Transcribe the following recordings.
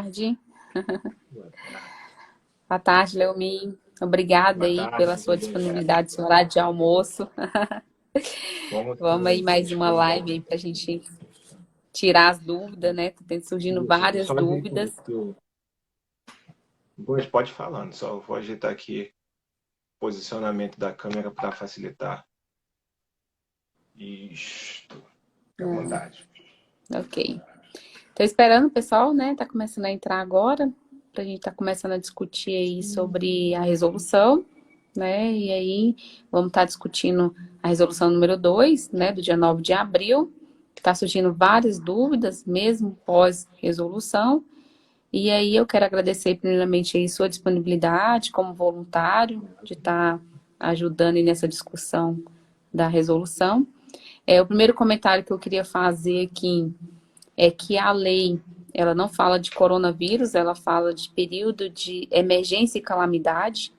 tarde. Boa tarde. Boa tarde, Leomin. Obrigada Boa aí tarde, pela sua tudo bem, disponibilidade, Jéssica? seu horário de almoço. Como Vamos aí estão mais as uma coisas live aí? aí para a gente tirar as dúvidas, né? Tá surgindo Isso, várias só ver dúvidas. que o... Pois pode ir falando, só vou ajeitar aqui o posicionamento da câmera para facilitar. Isto, fique à vontade. Ok. Tô esperando o pessoal, né? Tá começando a entrar agora, pra gente tá começando a discutir aí sobre a resolução, né? E aí vamos estar discutindo a resolução número 2, né, do dia 9 de abril. Tá surgindo várias dúvidas, mesmo pós-resolução. E aí eu quero agradecer primeiramente aí sua disponibilidade como voluntário de estar ajudando aí nessa discussão da resolução. O primeiro comentário que eu queria fazer aqui é que a lei, ela não fala de coronavírus, ela fala de período de emergência e calamidade.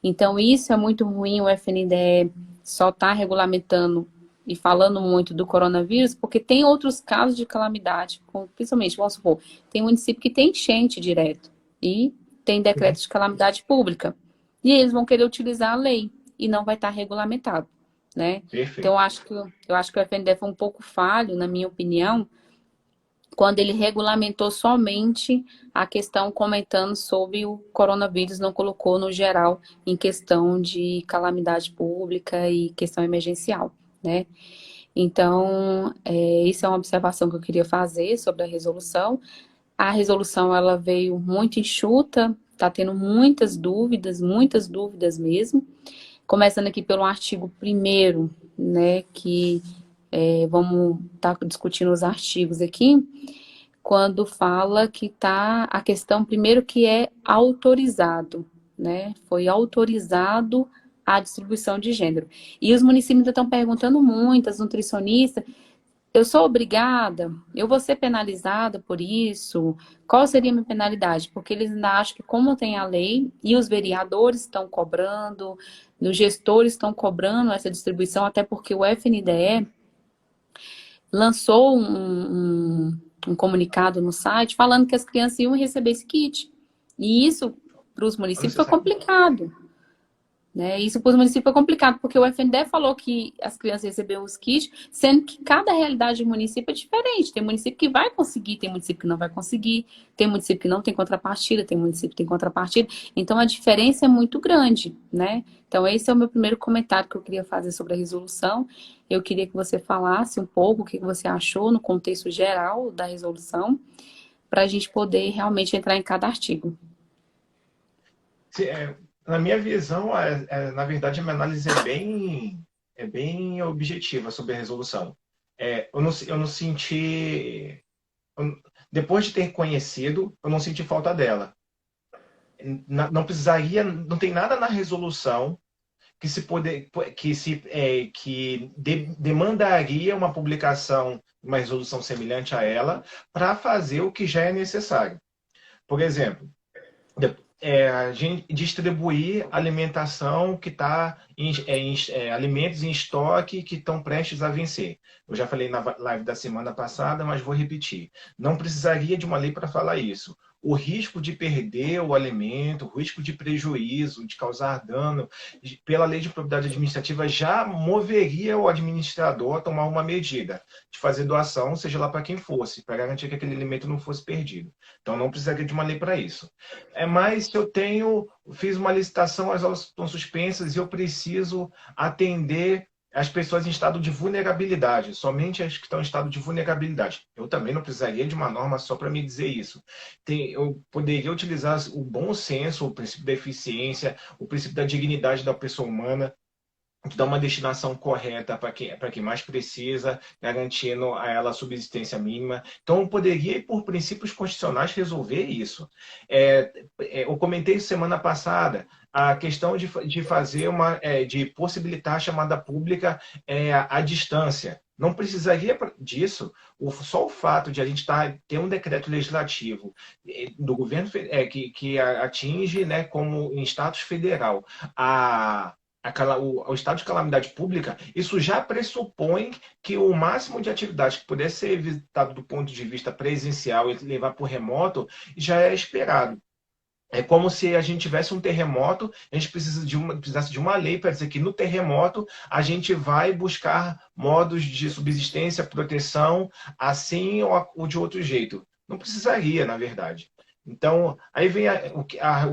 Então, isso é muito ruim, o FNDE só está regulamentando e falando muito do coronavírus, porque tem outros casos de calamidade, principalmente, vamos supor, tem município que tem enchente direto e tem decreto de calamidade pública. E eles vão querer utilizar a lei e não vai estar regulamentado, né? Então, Perfeito. eu acho que o FNDE foi um pouco falho, na minha opinião, quando ele regulamentou somente a questão comentando sobre o coronavírus, não colocou no geral em questão de calamidade pública e questão emergencial, né? Então, isso é uma observação que eu queria fazer sobre a resolução. A resolução, ela veio muito enxuta, está tendo muitas dúvidas mesmo. Começando aqui pelo artigo 1º, né, que vamos estar discutindo os artigos aqui, quando fala que tá a questão, primeiro, que é autorizado, né? Foi autorizado a distribuição de gênero. E os municípios ainda estão perguntando muito, as nutricionistas, eu sou obrigada? Eu vou ser penalizada por isso? Qual seria a minha penalidade? Porque eles ainda acham que como tem a lei e os vereadores estão cobrando, os gestores estão cobrando essa distribuição, até porque o FNDE lançou um comunicado no site falando que as crianças iam receber esse kit. E isso, para os municípios, Você foi sabe? complicado. Né? Isso para os municípios foi complicado, porque o FNDE falou que as crianças receberam os kits, sendo que cada realidade do município é diferente. Tem município que vai conseguir, tem município que não vai conseguir, tem município que não tem contrapartida, tem município que tem contrapartida. Então, a diferença é muito grande, né? Então, esse é o meu primeiro comentário que eu queria fazer sobre a resolução. Eu queria que você falasse um pouco o que você achou no contexto geral da resolução, para a gente poder realmente entrar em cada artigo. Na minha visão, na verdade, a minha análise é bem objetiva sobre a resolução. Eu não senti... Depois de ter conhecido, eu não senti falta dela. Não precisaria, não tem nada na resolução que se poder, demandaria uma publicação, uma resolução semelhante a ela, para fazer o que já é necessário. Por exemplo, a gente distribuir alimentação que está alimentos em estoque que estão prestes a vencer. Eu já falei na live da semana passada, mas vou repetir. Não precisaria de uma lei para falar isso. O risco de perder o alimento, o risco de prejuízo, de causar dano, pela lei de propriedade administrativa, já moveria o administrador a tomar uma medida de fazer doação, seja lá para quem fosse, para garantir que aquele alimento não fosse perdido. Então, não precisaria de uma lei para isso. Mas eu fiz uma licitação, as aulas estão suspensas e eu preciso atender as pessoas em estado de vulnerabilidade, somente as que estão em estado de vulnerabilidade. Eu também não precisaria de uma norma só para me dizer isso. Eu poderia utilizar o bom senso, o princípio da eficiência, o princípio da dignidade da pessoa humana, de dar uma destinação correta para quem mais precisa, garantindo a ela a subsistência mínima. Então, eu poderia, por princípios constitucionais, resolver isso. Eu comentei semana passada a questão de fazer de possibilitar a chamada pública à distância. Não precisaria disso. Só o fato de a gente ter um decreto legislativo do governo que atinge, né, como em status federal, o estado de calamidade pública, isso já pressupõe que o máximo de atividade que pudesse ser evitado do ponto de vista presencial e levar para o remoto já é esperado. É como se a gente tivesse um terremoto, a gente precisasse de uma lei para dizer que no terremoto a gente vai buscar modos de subsistência, proteção, assim ou de outro jeito. Não precisaria, na verdade. Então, aí vem o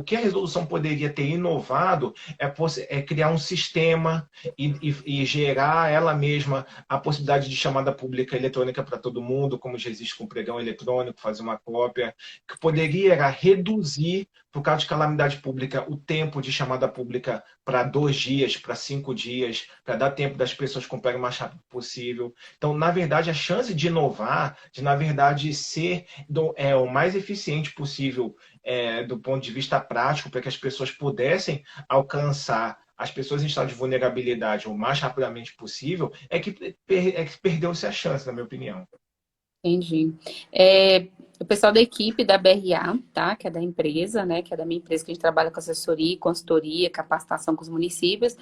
que a resolução poderia ter inovado é criar um sistema e gerar ela mesma a possibilidade de chamada pública eletrônica para todo mundo, como já existe com o pregão eletrônico, fazer uma cópia, que poderia era reduzir, por causa de calamidade pública, o tempo de chamada pública para 2 dias, para 5 dias, para dar tempo das pessoas comprarem o mais rápido possível. Então, na verdade, a chance de inovar, de, na verdade, ser o mais eficiente possível do ponto de vista prático, para que as pessoas pudessem alcançar as pessoas em estado de vulnerabilidade o mais rapidamente possível, é que perdeu-se a chance, na minha opinião. Entendi. O pessoal da equipe da BRA, tá? Que é da empresa, né? Que é da minha empresa, que a gente trabalha com assessoria, consultoria, capacitação com os municípios.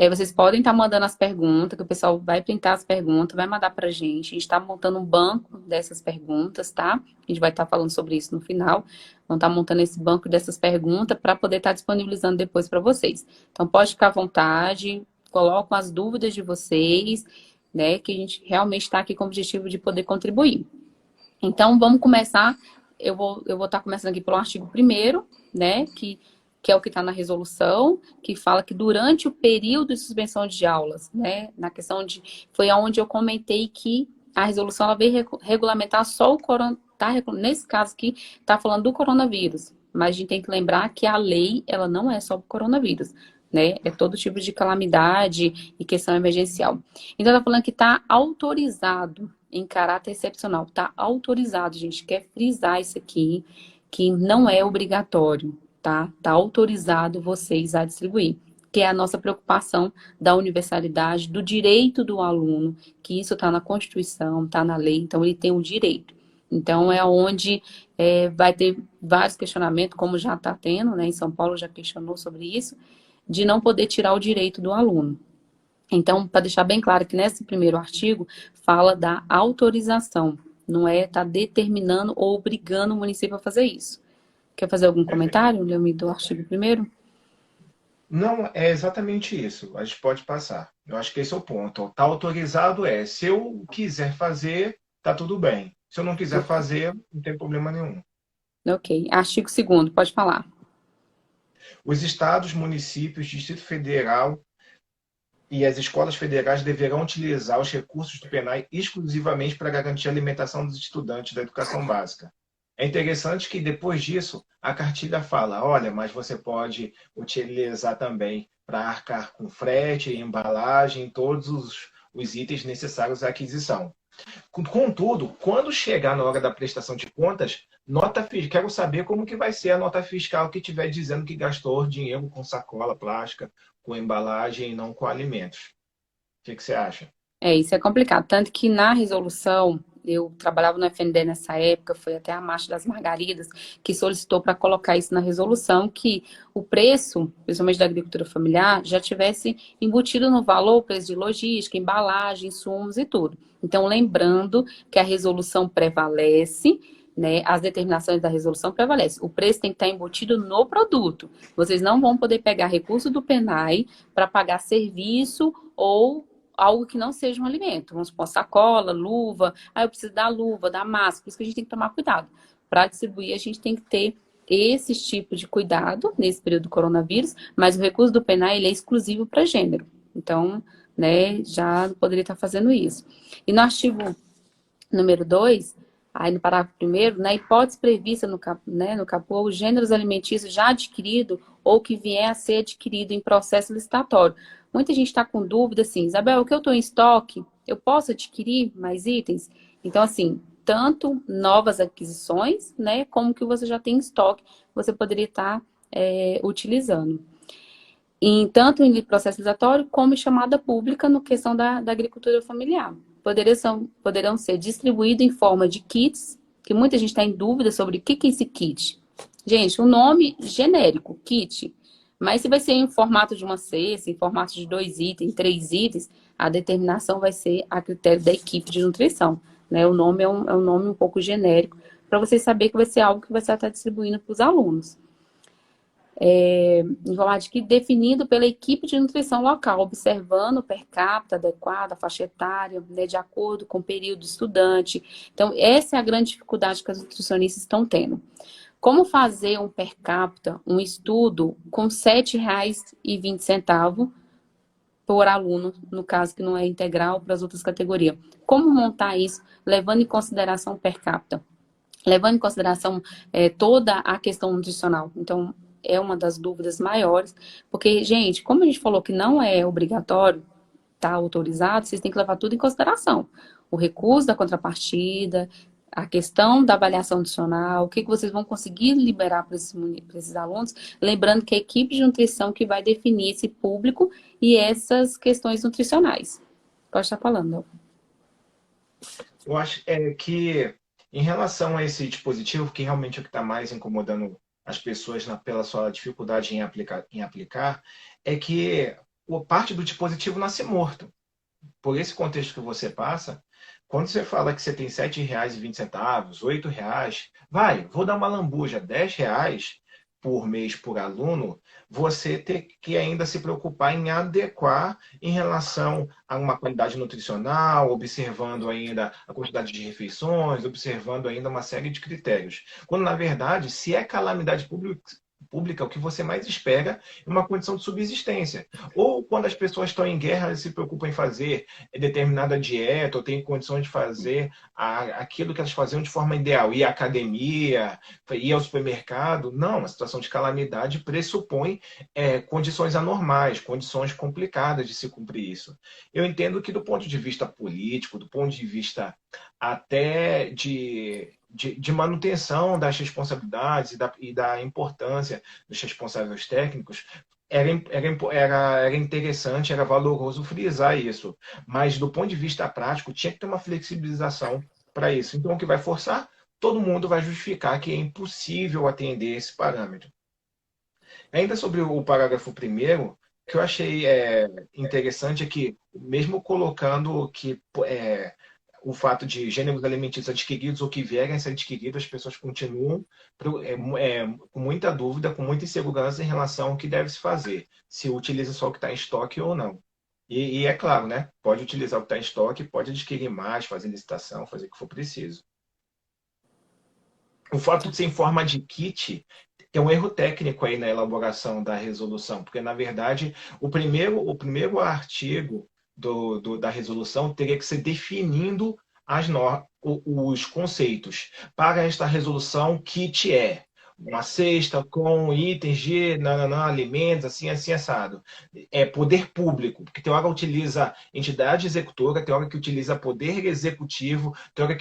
Vocês podem estar mandando as perguntas, que o pessoal vai printar as perguntas, vai mandar pra gente. A gente está montando um banco dessas perguntas, tá? A gente vai estar falando sobre isso no final. Vamos estar montando esse banco dessas perguntas para poder estar disponibilizando depois para vocês. Então, pode ficar à vontade, colocam as dúvidas de vocês, né? Que a gente realmente está aqui com o objetivo de poder contribuir. Então, vamos começar. Eu vou estar começando aqui pelo artigo 1º, né? Que é o que está na resolução, que fala que durante o período de suspensão de aulas, né? Na questão de. Foi onde eu comentei que a resolução ela veio regulamentar só o coronavírus. Nesse caso aqui, está falando do coronavírus. Mas a gente tem que lembrar que a lei, ela não é só o coronavírus, né? É todo tipo de calamidade e questão emergencial. Então, está falando que está autorizado em caráter excepcional. Está autorizado, a gente quer frisar isso aqui, que não é obrigatório, tá? Está autorizado vocês a distribuir, que é a nossa preocupação da universalidade, do direito do aluno, que isso está na Constituição, está na lei, então ele tem um direito. Então, é onde vai ter vários questionamentos, como já está tendo, né? Em São Paulo já questionou sobre isso, de não poder tirar o direito do aluno. Então, para deixar bem claro que nesse primeiro artigo fala da autorização, não é estar determinando ou obrigando o município a fazer isso. Quer fazer algum comentário, Leomir, do artigo 1º? Não, é exatamente isso. A gente pode passar. Eu acho que esse é o ponto. Está autorizado se eu quiser fazer, tá tudo bem. Se eu não quiser fazer, não tem problema nenhum. Ok. Artigo 2º, pode falar. Os estados, municípios, Distrito Federal e as escolas federais deverão utilizar os recursos do PNAE exclusivamente para garantir a alimentação dos estudantes da educação básica. É interessante que depois disso a cartilha fala, olha, mas você pode utilizar também para arcar com frete, embalagem, todos os itens necessários à aquisição. Contudo, quando chegar na hora da prestação de contas, quero saber como que vai ser a nota fiscal que estiver dizendo que gastou dinheiro com sacola plástica, com embalagem e não com alimentos. O que você acha? Isso é complicado. Tanto que na resolução, eu trabalhava no FNDE nessa época, foi até a Marcha das Margaridas, que solicitou para colocar isso na resolução, que o preço, principalmente da agricultura familiar, já tivesse embutido no valor o preço de logística, embalagem, insumos e tudo. Então, lembrando que a resolução prevalece, né, as determinações da resolução prevalecem. O preço tem que estar embutido no produto. Vocês não vão poder pegar recurso do PNAE para pagar serviço ou algo que não seja um alimento. Vamos supor, sacola, luva. Eu preciso da luva, da máscara. Por isso que a gente tem que tomar cuidado. Para distribuir, a gente tem que ter esse tipo de cuidado nesse período do coronavírus, mas o recurso do PNAE ele é exclusivo para gênero. Então, né, já não poderia estar fazendo isso. E no artigo número 2, aí no parágrafo 1º, na hipótese prevista no caput, os gêneros alimentícios já adquirido ou que vier a ser adquirido em processo licitatório. Muita gente está com dúvida, assim, Isabel, o que eu estou em estoque, eu posso adquirir mais itens? Então, assim, tanto novas aquisições, né, como que você já tem em estoque, você poderia estar utilizando. Tanto em processo licitatório, como em chamada pública no questão da agricultura familiar. Poderão ser distribuídos em forma de kits, que muita gente está em dúvida sobre o que é esse kit. Gente, o nome genérico, kit, Mas se vai ser em formato de uma cesta, em formato de 2 itens, 3 itens, a determinação vai ser a critério da equipe de nutrição, né? O nome é um nome um pouco genérico, para você saber que vai ser algo que você está distribuindo para os alunos. Informática definido pela equipe de nutrição local, observando o per capita adequado, a faixa etária, né, de acordo com o período do estudante. Então, essa é a grande dificuldade que as nutricionistas estão tendo. Como fazer um per capita, um estudo com R$ 7,20 por aluno, no caso que não é integral, para as outras categorias? Como montar isso, levando em consideração o per capita? Levando em consideração toda a questão nutricional. Então, é uma das dúvidas maiores, porque, gente, como a gente falou que não é obrigatório, tá autorizado, vocês têm que levar tudo em consideração. O recurso da contrapartida, a questão da avaliação adicional, o que vocês vão conseguir liberar para esses alunos, lembrando que é a equipe de nutrição que vai definir esse público e essas questões nutricionais. Pode estar falando. Eu acho que, em relação a esse dispositivo, que realmente é o que está mais incomodando as pessoas pela sua dificuldade em aplicar, é que parte do dispositivo nasce morto. Por esse contexto que você passa, quando você fala que você tem R$ 7,20, R$ 8, vou dar uma lambuja, R$ 10 por mês por aluno, você ter que ainda se preocupar em adequar em relação a uma qualidade nutricional, observando ainda a quantidade de refeições, observando ainda uma série de critérios. Quando, na verdade, se é calamidade pública, o que você mais espera é uma condição de subsistência. Ou quando as pessoas estão em guerra, elas se preocupam em fazer determinada dieta, ou têm condições de fazer aquilo que elas faziam de forma ideal, ir à academia, ir ao supermercado. Não, a situação de calamidade pressupõe condições anormais, condições complicadas de se cumprir isso. Eu entendo que do ponto de vista político, do ponto de vista até de manutenção das responsabilidades e da importância dos responsáveis técnicos, era interessante, era valoroso frisar isso. Mas, do ponto de vista prático, tinha que ter uma flexibilização para isso. Então, o que vai forçar? Todo mundo vai justificar que é impossível atender esse parâmetro. Ainda sobre o parágrafo primeiro, o que eu achei interessante é que, mesmo colocando que o fato de gêneros alimentícios adquiridos ou que vierem a ser adquiridos, as pessoas continuam com muita dúvida, com muita insegurança em relação ao que deve se fazer, se utiliza só o que está em estoque ou não. E é claro, né? Pode utilizar o que está em estoque, pode adquirir mais, fazer licitação, fazer o que for preciso. O fato de ser em forma de kit tem um erro técnico aí na elaboração da resolução, porque, na verdade, o primeiro artigo da resolução teria que ser definindo os conceitos. Para esta resolução, kit é uma cesta com itens de alimentos, assim, assim, assado. É poder público, porque tem hora que utiliza entidade executora, tem hora que utiliza poder executivo, tem hora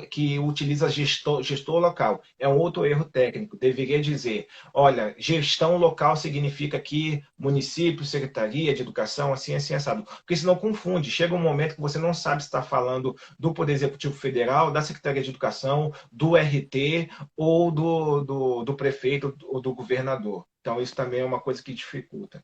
que utiliza gestor local. É um outro erro técnico. Deveria dizer, olha, gestão local significa aqui município, secretaria de educação, assim, assim, assado. Porque senão confunde. Chega um momento que você não sabe se está falando do Poder Executivo Federal, da Secretaria de Educação, do RT ou do prefeito ou do governador. Então, isso também é uma coisa que dificulta.